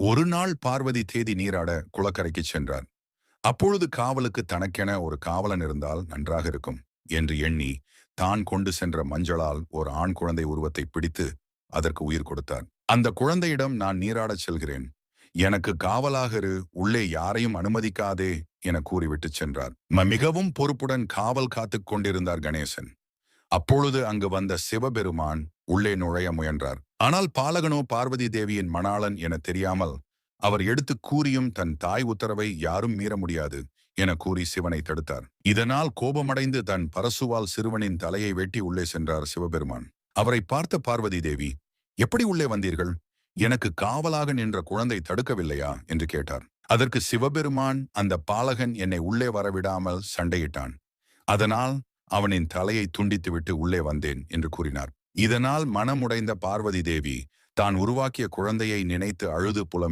ஒரு நாள் பார்வதி தேதி நீராட குளக்கரைக்குச் சென்றார். அப்பொழுது காவலுக்கு தனக்கென ஒரு காவலன் இருந்தால் நன்றாக இருக்கும் என்று எண்ணி தான் கொண்டு சென்ற மஞ்சளால் ஒரு ஆண் குழந்தை உருவத்தை பிடித்து அதற்கு உயிர் கொடுத்தார். அந்த குழந்தையிடம், நான் நீராடச் செல்கிறேன், எனக்கு காவலாக இரு, உள்ளே யாரையும் அனுமதிக்காதே என கூறிவிட்டு சென்றார். மிகவும் பொறுப்புடன் காவல் காத்துக் கொண்டிருந்தார் கணேசன். அப்பொழுது அங்கு வந்த சிவபெருமான் உள்ளே நுழைய முயன்றார். ஆனால் பாலகனோ பார்வதி தேவியின் மணாளன் என தெரியாமல் அவர் எடுத்து கூறியும் தன் தாய் உத்தரவை யாரும் மீற முடியாது என கூறி சிவனை தடுத்தார். இதனால் கோபமடைந்து தன் பரசுவால் சிறுவனின் தலையை வெட்டி உள்ளே சென்றார் சிவபெருமான். அவரை பார்த்த பார்வதி தேவி, எப்படி உள்ளே வந்தீர்கள்? எனக்கு காவலாக நின்ற குழந்தை தடுக்கவில்லையா என்று கேட்டார். அதற்கு சிவபெருமான், அந்த பாலகன் என்னை உள்ளே வரவிடாமல் சண்டையிட்டான், அதனால் அவனின் தலையை துண்டித்துவிட்டு உள்ளே வந்தேன் என்று கூறினார். இதனால் மனமுடைந்த பார்வதி தேவி தான் உருவாக்கிய குழந்தையை நினைத்து அழுது புலம்